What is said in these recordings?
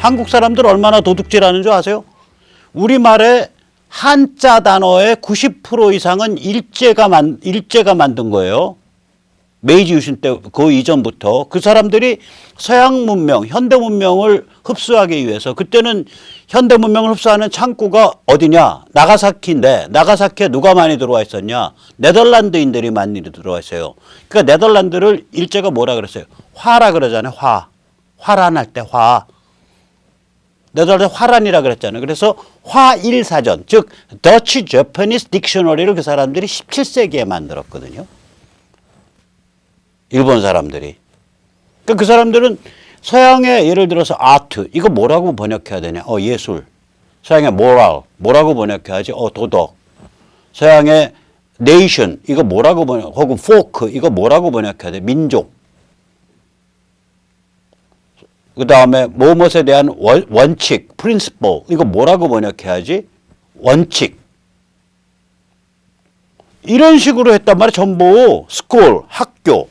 한국 사람들 얼마나 도둑질하는 줄 아세요? 우리말의 한자 단어의 90% 이상은 일제가 만든 거예요. 메이지 유신 때 그 이전부터 그 사람들이 서양 문명, 현대 문명을 흡수하기 위해서 그때는 현대 문명을 흡수하는 창구가 어디냐? 나가사키인데 나가사키에 누가 많이 들어와 있었냐? 네덜란드인들이 많이 들어와 있어요. 그러니까 네덜란드를 일제가 뭐라 그랬어요? 화라 그러잖아요. 화. 화란할 때 화. 네덜란드 화란이라 그랬잖아요. 그래서 화일사전, 즉 Dutch Japanese Dictionary를 그 사람들이 17세기에 만들었거든요. 일본 사람들이. 그러니까 그 사람들은 서양의 예를 들어서 아트, 이거 뭐라고 번역해야 되냐? 예술. 서양의 moral, 뭐라고 번역해야지? 도덕. 서양의 nation, 이거 뭐라고 혹은 folk, 이거 뭐라고 번역해야 돼? 민족. 그 다음에 무엇에 대한 원칙, principle, 이거 뭐라고 번역해야지? 원칙. 이런 식으로 했단 말이야. 전부 school, 학교.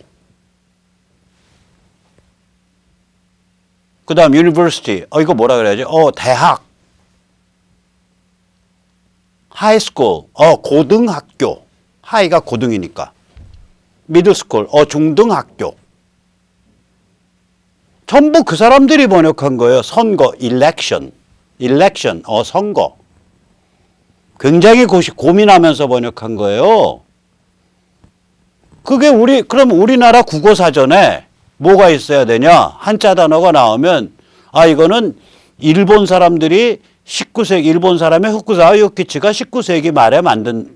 그 다음 university, 이거 뭐라 그래야지? 대학. high school, 고등학교. 하이가 고등이니까. middle school, 중등학교. 전부 그 사람들이 번역한 거예요. 선거, election, 선거. 굉장히 고민하면서 번역한 거예요. 그게 그럼 우리나라 국어사전에 뭐가 있어야 되냐? 한자 단어가 나오면, 이거는 일본 사람들이 19세기, 일본 사람의 후쿠자와 요키치가 19세기 말에 만든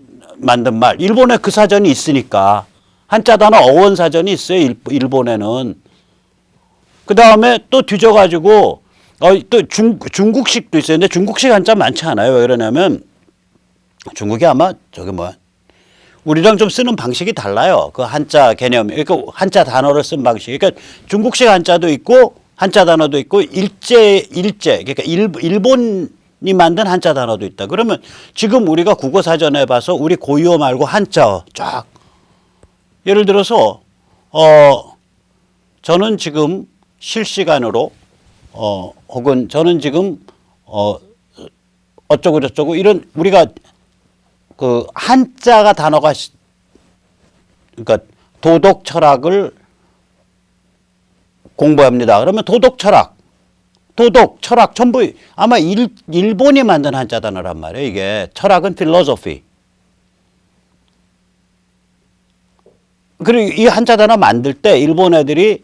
말. 일본에 그 사전이 있으니까. 한자 단어 어원 사전이 있어요. 일본에는. 그 다음에 또 뒤져가지고, 또 중국식도 있어요. 근데 중국식 한자 많지 않아요. 왜 그러냐면, 중국이 아마 우리랑 좀 쓰는 방식이 달라요. 그 한자 개념이. 그러니까 한자 단어를 쓴 방식이. 그러니까 중국식 한자도 있고, 한자 단어도 있고, 그러니까 일본이 만든 한자 단어도 있다. 그러면 지금 우리가 국어사전에 봐서 우리 고유어 말고 한자 쫙. 예를 들어서, 저는 지금 실시간으로 혹은 저는 지금 어쩌고 저쩌고 이런 우리가 그 한자가 단어가 그러니까 도덕 철학을 공부합니다. 그러면 도덕 철학 전부 아마 일본이 만든 한자 단어란 말이에요. 이게 철학은 philosophy. 그리고 이 한자 단어 만들 때 일본 애들이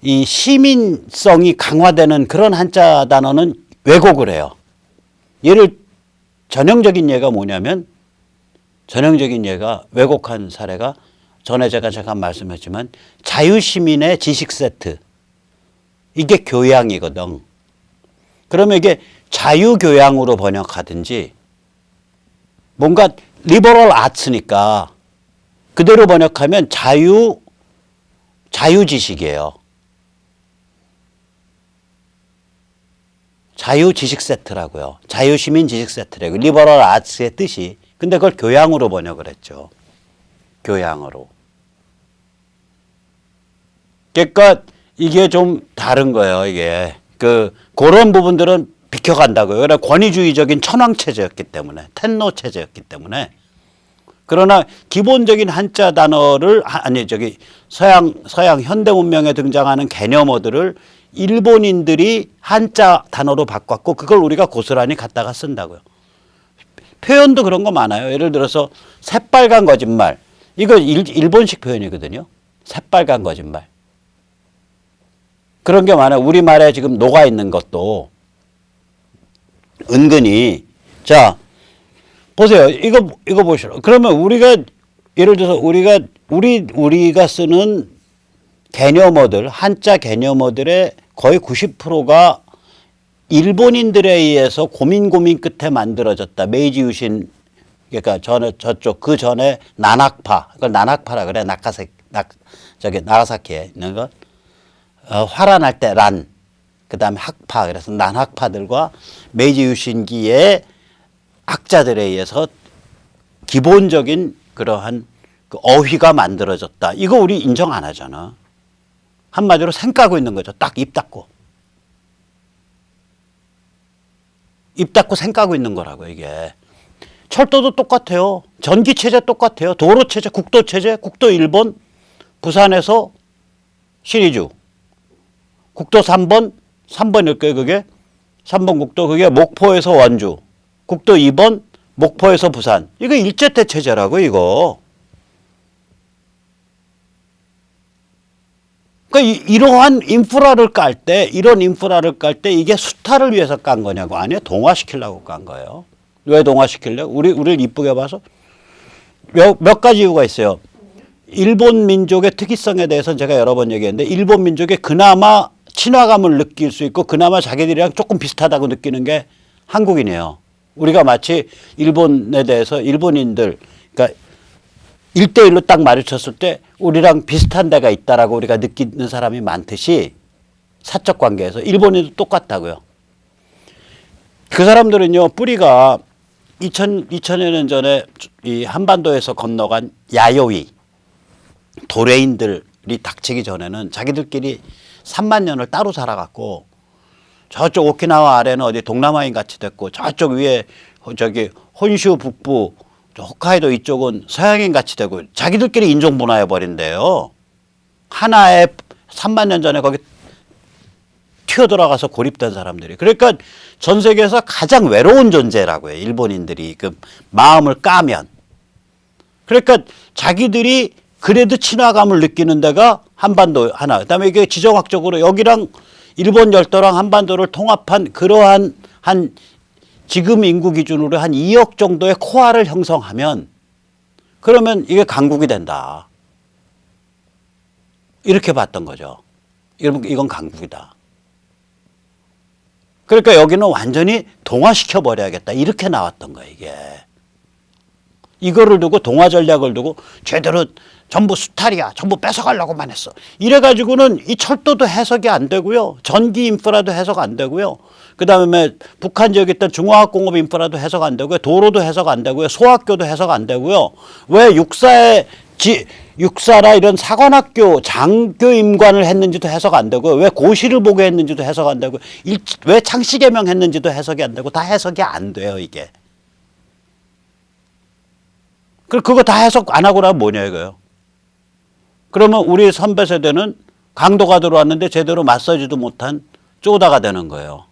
이 시민성이 강화되는 그런 한자 단어는 왜곡을 해요. 전형적인 예가 뭐냐면 전형적인 예가 왜곡한 사례가 전에 제가 잠깐 말씀했지만 자유시민의 지식 세트. 이게 교양이거든. 그러면 이게 자유교양으로 번역하든지 뭔가 리버럴 아츠니까 그대로 번역하면 자유지식이에요. 자유지식 세트라고요. 자유시민 지식 세트라고. 리버럴 아츠의 뜻이. 근데 그걸 교양으로 번역을 했죠. 교양으로. 그러니까 이게 좀 다른 거예요. 이게. 그런 부분들은 비켜간다고요. 그러나 권위주의적인 천황체제였기 때문에. 텐노체제였기 때문에. 그러나 기본적인 한자 단어를 서양 현대 문명에 등장하는 개념어들을 일본인들이 한자 단어로 바꿨고 그걸 우리가 고스란히 갖다가 쓴다고요. 표현도 그런 거 많아요. 예를 들어서 새빨간 거짓말. 이거 일본식 표현이거든요. 새빨간 거짓말. 그런 게 많아요. 우리말에 지금 녹아있는 것도 은근히. 자, 보세요. 이거 보시라. 그러면 우리가 예를 들어서 우리가 쓰는 개념어들, 한자 개념어들의 거의 90%가 일본인들에 의해서 고민 끝에 만들어졌다. 메이지 유신, 그러니까 그 전에 난학파, 그걸 난학파라 그래. 나가사키에 있는 것. 화란할 때 그 다음에 학파, 그래서 난학파들과 메이지 유신기의 학자들에 의해서 기본적인 그러한 그 어휘가 만들어졌다. 이거 우리 인정 안 하잖아. 한마디로 생 까고 있는 거죠. 딱 입 닫고. 입 닫고 생각하고 있는 거라고 이게. 철도도 똑같아요. 전기체제 똑같아요. 도로체제, 국도체제, 국도 1번, 부산에서 신의주. 국도 3번일 거예요, 그게. 3번 국도, 그게 목포에서 원주. 국도 2번, 목포에서 부산. 이거 일제태 체제라고, 이거. 그러니까 이러한 인프라를 깔 때, 이런 인프라를 깔 때 이게 수탈을 위해서 깐 거냐고. 아니요, 동화시키려고 깐 거예요. 왜 동화시키려고? 우리를 이쁘게 봐서? 몇 가지 이유가 있어요. 일본 민족의 특이성에 대해서는 제가 여러 번 얘기했는데, 일본 민족의 그나마 친화감을 느낄 수 있고 그나마 자기들이랑 조금 비슷하다고 느끼는 게 한국인이에요. 우리가 마치 일본에 대해서 일본인들, 그러니까 1대1로 딱 마주쳤을 때 우리랑 비슷한 데가 있다라고 우리가 느끼는 사람이 많듯이 사적 관계에서 일본인도 똑같다고요. 그 사람들은요, 뿌리가 2000여 년 전에 이 한반도에서 건너간 야요이 도레인들이 닥치기 전에는 자기들끼리 3만 년을 따로 살아갔고, 저쪽 오키나와 아래는 어디 동남아인 같이 됐고, 저쪽 위에 저기 혼슈 북부 홋카이도 이쪽은 서양인 같이 되고, 자기들끼리 인종 분화해 버린대요. 하나의 3만 년 전에 거기 튀어들어가서 고립된 사람들이. 그러니까 전 세계에서 가장 외로운 존재라고 해요. 일본인들이 그 마음을 까면. 그러니까 자기들이 그래도 친화감을 느끼는 데가 한반도 하나. 그다음에 이게 지정학적으로 여기랑 일본 열도랑 한반도를 통합한 그러한 한 지금 인구 기준으로 한 2억 정도의 코어를 형성하면, 그러면 이게 강국이 된다. 이렇게 봤던 거죠. 이건 강국이다. 그러니까 여기는 완전히 동화시켜 버려야겠다. 이렇게 나왔던 거예요, 이게. 이거를 두고 동화 전략을 두고 제대로 전부 수탈이야. 전부 뺏어가려고만 했어. 이래가지고는 이 철도도 해석이 안 되고요. 전기 인프라도 해석 안 되고요. 그 다음에 북한 지역에 있던 중화학공업 인프라도 해석 안 되고요. 도로도 해석 안 되고요. 소학교도 해석 안 되고요. 왜 육사라 이런 사관학교 장교임관을 했는지도 해석 안 되고요. 왜 고시를 보게 했는지도 해석 안 되고, 왜 창씨개명 했는지도 해석이 안 되고, 다 해석이 안 돼요, 이게. 그거 다 해석 안 하고 나면 뭐냐 이거예요. 그러면 우리 선배 세대는 강도가 들어왔는데 제대로 맞서지도 못한 쪼다가 되는 거예요.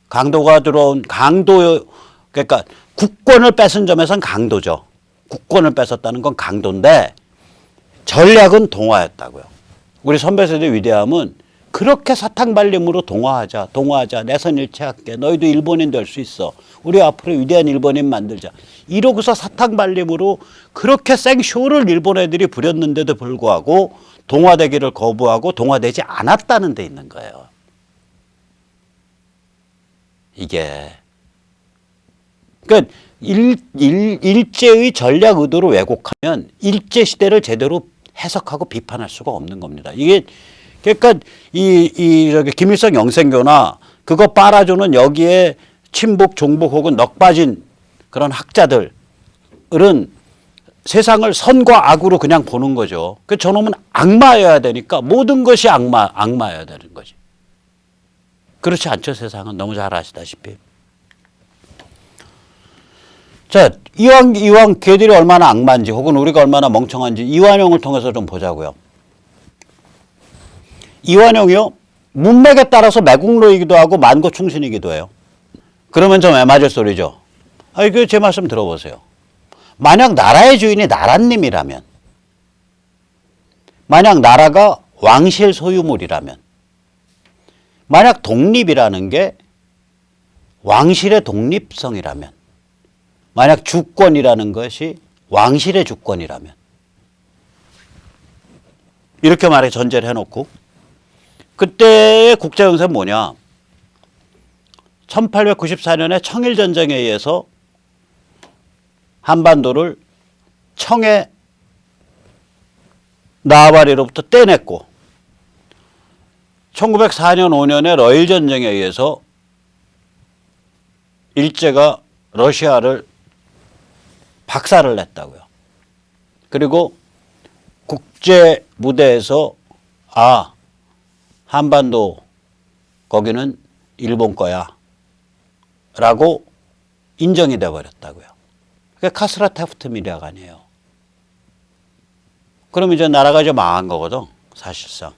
강도가 들어온 그러니까 국권을 뺏은 점에서는 강도죠. 국권을 뺏었다는 건 강도인데 전략은 동화였다고요. 우리 선배 세대 위대함은 그렇게 사탕발림으로 동화하자. 내선 일체할게. 너희도 일본인 될 수 있어. 우리 앞으로 위대한 일본인 만들자. 이러고서 사탕발림으로 그렇게 생쇼를 일본 애들이 부렸는데도 불구하고 동화되기를 거부하고 동화되지 않았다는 데 있는 거예요. 이게. 그러니까 일제의 전략 의도로 왜곡하면 일제시대를 제대로 해석하고 비판할 수가 없는 겁니다. 이게 그러니까 저기 김일성 영생교나 그거 빨아주는 여기에 친북, 종북 혹은 넋 빠진 그런 학자들은 세상을 선과 악으로 그냥 보는 거죠. 그 저놈은 악마여야 되니까 모든 것이 악마여야 되는 거지. 그렇지 않죠, 세상은. 너무 잘 아시다시피. 자, 이왕 걔들이 얼마나 악마인지 혹은 우리가 얼마나 멍청한지 이완용을 통해서 좀 보자고요. 이완용이요, 문맥에 따라서 매국노이기도 하고 만고충신이기도 해요. 그러면 좀 애맞을 소리죠. 그 제 말씀 들어보세요. 만약 나라의 주인이 나라님이라면, 만약 나라가 왕실 소유물이라면, 만약 독립이라는 게 왕실의 독립성이라면, 만약 주권이라는 것이 왕실의 주권이라면, 이렇게 말해 전제를 해놓고, 그때의 국제정세는 뭐냐? 1894년에 청일전쟁에 의해서 한반도를 청의 나와바리로부터 떼냈고, 1904년 5년에 러일전쟁에 의해서 일제가 러시아를 박살을 냈다고요. 그리고 국제 무대에서 한반도 거기는 일본 거야. 나라라고 인정이 돼버렸다고요. 그게 카스라 테프트 미래가 아니에요. 그럼 이제 나라가 이제 망한 거거든, 사실상.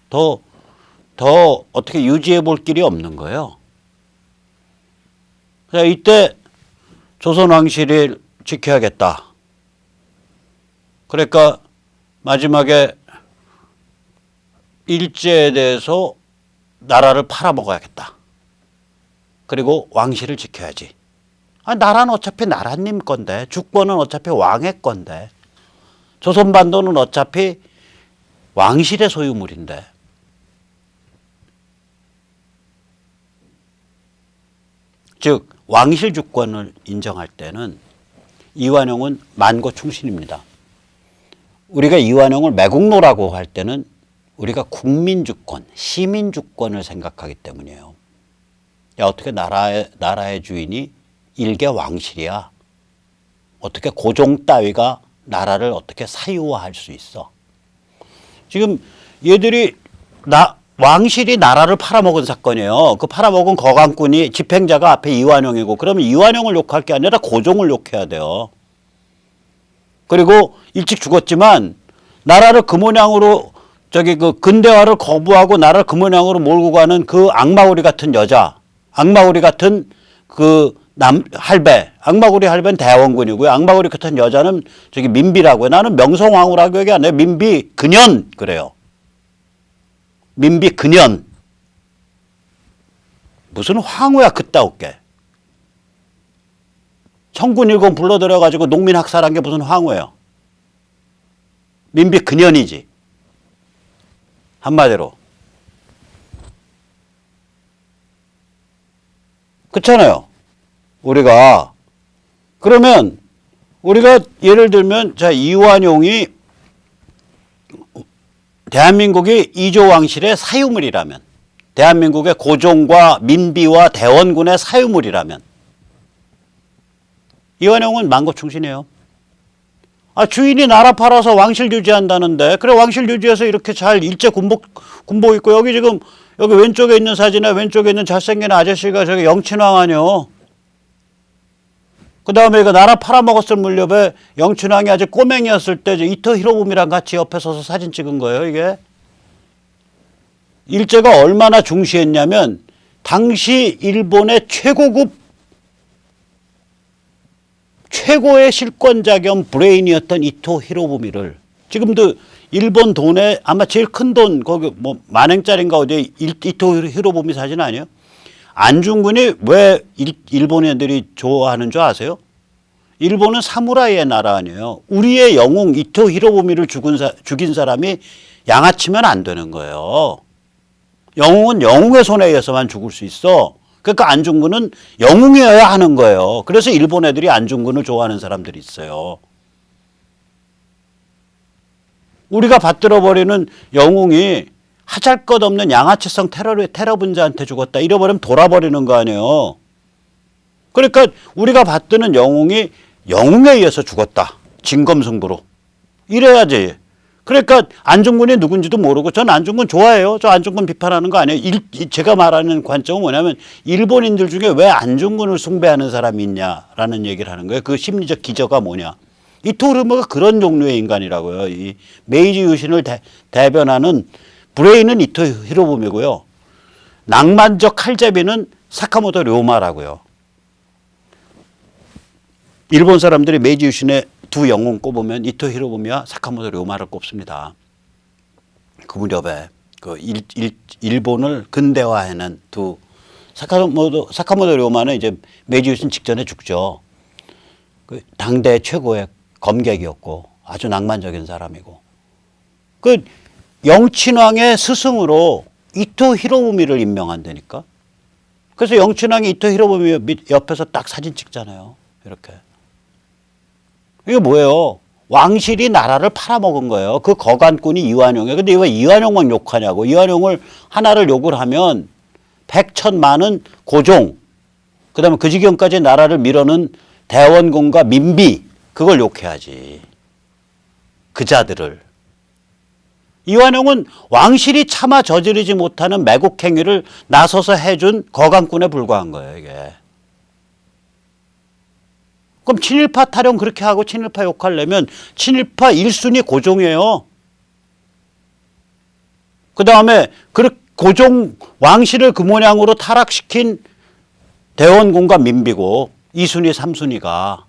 더 어떻게 유지해 볼 길이 없는 거예요. 이때 조선 왕실을 지켜야겠다. 그러니까 마지막에 일제에 대해서 나라를 팔아먹어야겠다. 그리고 왕실을 지켜야지. 나라는 어차피 나라님 건데, 주권은 어차피 왕의 건데, 조선반도는 어차피 왕실의 소유물인데. 즉 왕실 주권을 인정할 때는 이완용은 만고 충신입니다. 우리가 이완용을 매국노라고 할 때는 우리가 국민주권, 시민주권을 생각하기 때문이에요. 야, 어떻게 나라의 주인이 일개 왕실이야? 어떻게 고종 따위가 나라를 어떻게 사유화할 수 있어? 지금 얘들이 왕실이 나라를 팔아먹은 사건이에요. 그 팔아먹은 거강꾼이 집행자가 앞에 이완용이고, 그러면 이완용을 욕할 게 아니라 고종을 욕해야 돼요. 그리고 일찍 죽었지만 나라를 그 모양으로 그 근대화를 거부하고 나라를 그 모양으로 몰고 가는 그 악마구리 같은 여자, 악마구리 같은 그 할배, 악마구리 할배는 대원군이고요. 악마구리 같은 여자는 민비라고요. 나는 명성황후라고 얘기 안 해요. 민비 근연 그래요. 민비 근연. 무슨 황후야 그따옵게. 청군일공 불러들여가지고 농민 학살한 게 무슨 황후예요. 민비 근연이지. 한마디로. 그렇잖아요. 그러면 우리가 예를 들면 자 이완용이 대한민국이 이조 왕실의 사유물이라면, 대한민국의 고종과 민비와 대원군의 사유물이라면 이완용은 만고충신이에요. 주인이 나라 팔아서 왕실 유지한다는데, 그래 왕실 유지해서 이렇게 잘 일제 군복 입고, 여기 지금 여기 왼쪽에 있는 사진에 왼쪽에 있는 잘생긴 아저씨가 저기 영친왕 아니요. 그 다음에 이거 나라 팔아먹었을 물렵에 영춘왕이 아직 꼬맹이였을 때 이토 히로부미랑 같이 옆에 서서 사진 찍은 거예요, 이게. 일제가 얼마나 중시했냐면, 당시 일본의 최고의 실권자 겸 브레인이었던 이토 히로부미를, 지금도 일본 돈에 아마 제일 큰 돈, 거기 뭐 만행짜리인가 어디에 이토 히로부미 사진 아니에요? 안중근이 왜 일본인들이 좋아하는 줄 아세요? 일본은 사무라이의 나라 아니에요. 우리의 영웅 이토 히로부미를 죽인 사람이 양아치면 안 되는 거예요. 영웅은 영웅의 손에 의해서만 죽을 수 있어. 그러니까 안중근은 영웅이어야 하는 거예요. 그래서 일본 애들이 안중근을 좋아하는 사람들이 있어요. 우리가 받들어버리는 영웅이 하잘것없는 양아치성 테러 분자한테 죽었다. 이래버리면 돌아버리는 거 아니에요. 그러니까 우리가 받드는 영웅이 영웅에 의해서 죽었다. 진검승부로. 이래야지. 그러니까 안중근이 누군지도 모르고, 전 안중근 좋아해요. 저 안중근 비판하는 거 아니에요. 제가 말하는 관점은 뭐냐면, 일본인들 중에 왜 안중근을 숭배하는 사람이 있냐라는 얘기를 하는 거예요. 그 심리적 기저가 뭐냐. 이토 히로부미가 그런 종류의 인간이라고요. 이 메이지 유신을 대변하는 브레인은 이토 히로부미고요. 낭만적 칼제비는 사카모토 료마라고요. 일본 사람들이 메이지 유신의 두 영웅 꼽으면 이토 히로부미와 사카모토 료마를 꼽습니다. 그 무렵에 일본을 근대화해낸 두 사카모토 료마는 이제 메이지 유신 직전에 죽죠. 그 당대 최고의 검객이었고 아주 낭만적인 사람이고, 그 영친왕의 스승으로 이토 히로부미를 임명한다니까. 그래서 영친왕이 이토 히로부미 옆에서 딱 사진 찍잖아요. 이렇게. 이게 뭐예요? 왕실이 나라를 팔아먹은 거예요. 그 거간꾼이 이완용이에요. 근데 왜 이완용만 욕하냐고. 이완용을 하나를 욕을 하면 백천만은 고종, 그 다음에 그 지경까지 나라를 밀어넣은 대원군과 민비, 그걸 욕해야지. 그 자들을. 이완용은 왕실이 차마 저지르지 못하는 매국 행위를 나서서 해준 거강꾼에 불과한 거예요, 이게. 그럼 친일파 타령 그렇게 하고 친일파 욕하려면 친일파 1순위 고종이에요. 그 다음에 고종 왕실을 그 모양으로 타락시킨 대원군과 민비고 2순위, 3순위가.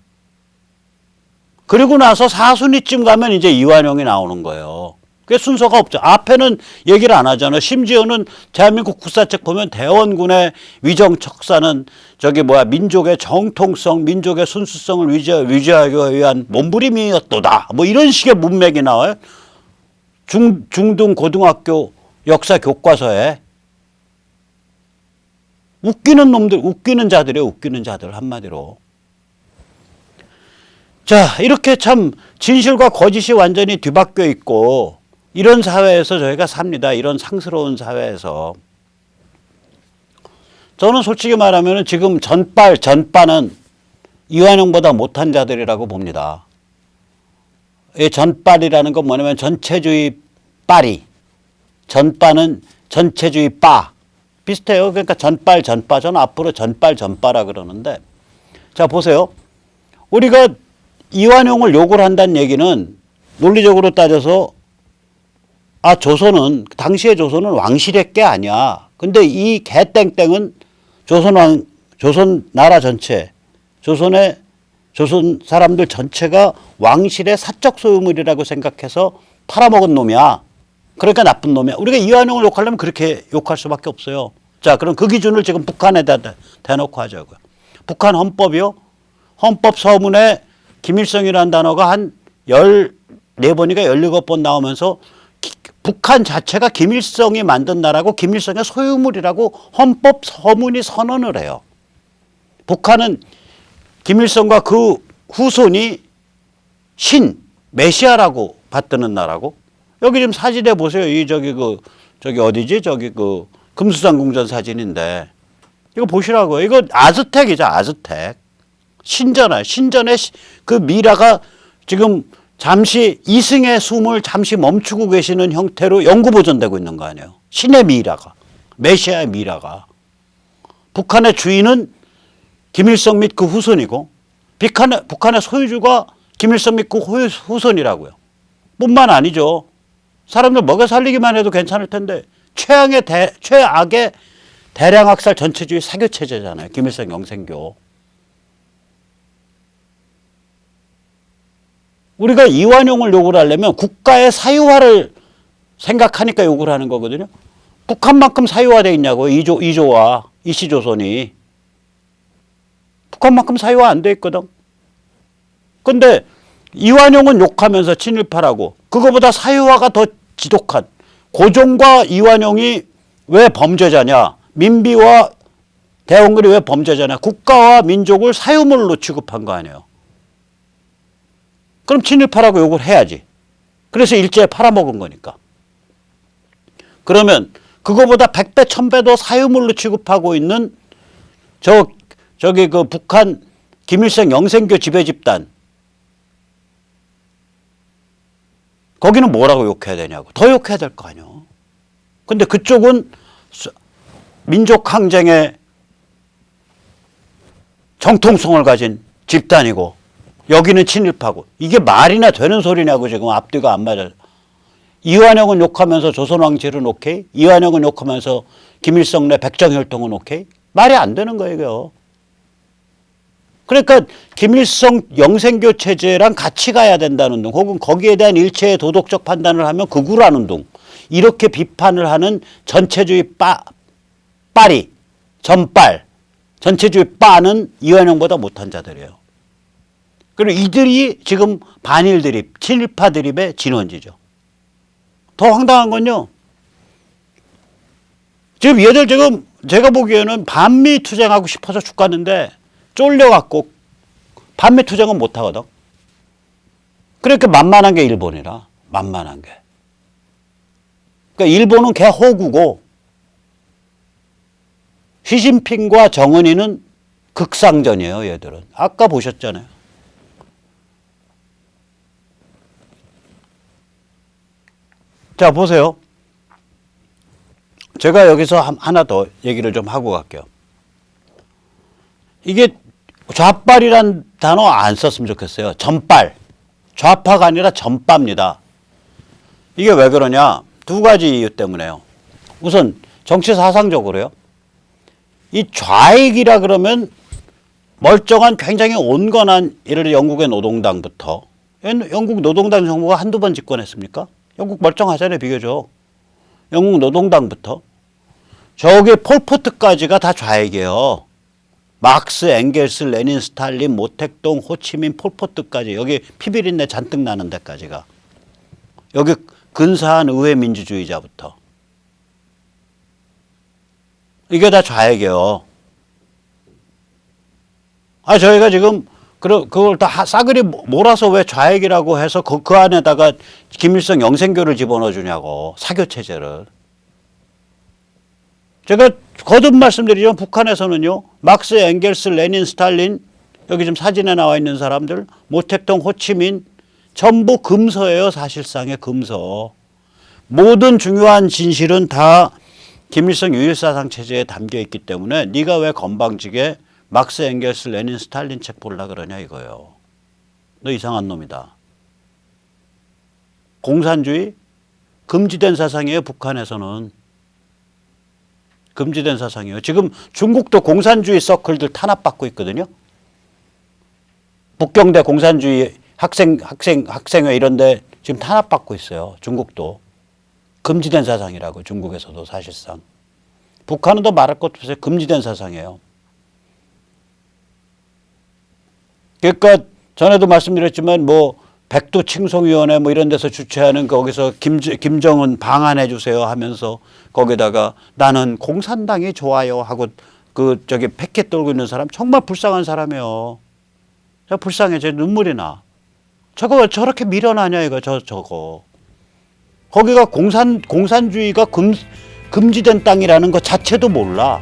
그리고 나서 4순위쯤 가면 이제 이완용이 나오는 거예요. 그게 순서가 없죠. 앞에는 얘기를 안 하잖아요. 심지어는 대한민국 국사책 보면 대원군의 위정척사는 민족의 정통성, 민족의 순수성을 유지하기 위한 몸부림이었도다. 뭐 이런 식의 문맥이 나와요. 중등 고등학교 역사 교과서에. 웃기는 놈들, 웃기는 자들이에요. 웃기는 자들 한마디로. 자, 이렇게 참 진실과 거짓이 완전히 뒤바뀌어 있고 이런 사회에서 저희가 삽니다. 이런 상스러운 사회에서. 저는 솔직히 말하면 지금 전빠는 이완용보다 못한 자들이라고 봅니다. 이 전빨이라는 건 뭐냐면 전체주의 빨이. 전빠는 전체주의 빠. 비슷해요. 그러니까 전빠. 저는 앞으로 전빠라 그러는데. 자, 보세요. 우리가 이완용을 욕을 한다는 얘기는 논리적으로 따져서 당시의 조선은 왕실의 게 아니야. 근데 이 개땡땡은 조선 나라 전체, 조선 사람들 전체가 왕실의 사적 소유물이라고 생각해서 팔아먹은 놈이야. 그러니까 나쁜 놈이야. 우리가 이완용을 욕하려면 그렇게 욕할 수밖에 없어요. 자, 그럼 그 기준을 지금 북한에다 대놓고 하자고요. 북한 헌법이요. 헌법 서문에 김일성이라는 단어가 한 14번인가 17번 나오면서 북한 자체가 김일성이 만든 나라고 김일성의 소유물이라고 헌법 서문이 선언을 해요. 북한은 김일성과 그 후손이 메시아라고 받드는 나라고. 여기 지금 사진에 보세요. 어디지? 금수산 궁전 사진인데. 이거 보시라고요. 이거 아즈텍이죠, 아즈텍. 신전의 그 미라가 지금 잠시 이승의 숨을 잠시 멈추고 계시는 형태로 영구 보존되고 있는 거 아니에요. 신의 미라가, 메시아의 미라가. 북한의 주인은 김일성 및 그 후손이고 북한의 소유주가 김일성 및 그 후손이라고요. 뿐만 아니죠. 사람들 먹여 살리기만 해도 괜찮을 텐데 최악의 대량학살 전체주의 사교체제잖아요. 김일성 영생교. 우리가 이완용을 욕을 하려면 국가의 사유화를 생각하니까 욕을 하는 거거든요. 북한만큼 사유화되어 있냐고. 이조와 이시조선이. 북한만큼 사유화 안 돼 있거든. 근데 이완용은 욕하면서 친일파라고. 그거보다 사유화가 더 지독한. 고종과 이완용이 왜 범죄자냐. 민비와 대원군이 왜 범죄자냐. 국가와 민족을 사유물로 취급한 거 아니에요. 그럼 친일파라고 욕을 해야지. 그래서 일제에 팔아먹은 거니까. 그러면 그거보다 100배, 1000배 더 사유물로 취급하고 있는 그 북한 김일성 영생교 지배집단. 거기는 뭐라고 욕해야 되냐고. 더 욕해야 될 거 아니에요. 근데 그쪽은 민족항쟁의 정통성을 가진 집단이고 여기는 친일파고. 이게 말이나 되는 소리냐고. 지금 앞뒤가 안 맞아요. 이완용은 욕하면서 조선왕실은 오케이. 이완용은 욕하면서 김일성 내 백정혈통은 오케이. 말이 안 되는 거예요. 이거. 그러니까 김일성 영생교 체제랑 같이 가야 된다는 둥, 혹은 거기에 대한 일체의 도덕적 판단을 하면 극우라는 둥, 이렇게 비판을 하는 전체주의 빨이, 전빨, 전체주의 빠는 이완용보다 못한 자들이에요. 그리고 이들이 지금 반일 드립, 친일파 드립의 진원지죠. 더 황당한 건요. 지금 얘들 제가 보기에는 반미 투쟁하고 싶어서 죽겠는데 쫄려갖고 반미 투쟁은 못하거든. 그렇게 만만한 게 일본이라. 만만한 게. 그러니까 일본은 걔 호구고 시진핑과 정은이는 극상전이에요. 얘들은. 아까 보셨잖아요. 자, 보세요. 제가 여기서 하나 더 얘기를 좀 하고 갈게요. 이게 좌빨이란 단어 안 썼으면 좋겠어요. 전빨. 좌파가 아니라 전빠입니다. 이게 왜 그러냐? 두 가지 이유 때문에요. 우선 정치 사상적으로요. 이 좌익이라 그러면 멀쩡한 굉장히 온건한 예를 들어 영국의 노동당부터 영국 노동당 정부가 한두 번 집권했습니까? 영국 멀쩡하잖아요, 비교적. 영국 노동당부터 저기 폴포트까지가 다 좌익이에요. 막스, 엥겔스, 레닌, 스탈린, 모택동, 호치민, 폴포트까지 여기 피비린내 잔뜩 나는 데까지가 여기 근사한 의회 민주주의자부터 이게 다 좌익이에요. 아, 저희가 지금 그걸 다 싸그리 몰아서 왜 좌익이라고 해서 그 안에다가 김일성 영생교를 집어넣어 주냐고, 사교 체제를. 제가 거듭 말씀드리지만 북한에서는요, 막스, 엥겔스, 레닌, 스탈린, 여기 지금 사진에 나와 있는 사람들, 모택동, 호치민, 전부 금서예요. 사실상의 금서. 모든 중요한 진실은 다 김일성 유일사상 체제에 담겨 있기 때문에 네가 왜 건방지게 막스, 엥겔스, 레닌, 스탈린 책 보려고 그러냐 이거예요. 너 이상한 놈이다. 공산주의 금지된 사상이에요. 북한에서는. 금지된 사상이에요. 지금 중국도 공산주의 서클들 탄압받고 있거든요. 북경대 공산주의 학생회 이런 데 지금 탄압받고 있어요. 중국도. 금지된 사상이라고, 중국에서도 사실상. 북한은 더 말할 것도 없어요. 금지된 사상이에요. 그러니까 전에도 말씀드렸지만 뭐 백두 칭송위원회 뭐 이런 데서 주최하는 거기서 김정은 방한해 주세요 하면서 거기다가 나는 공산당이 좋아요 하고 그 저기 패킷 떨고 있는 사람 정말 불쌍한 사람이에요. 저 불쌍해. 제 눈물이 나. 저거 저렇게 밀어나냐 이거 저거. 거기가 공산주의가 금지된 땅이라는 것 자체도 몰라.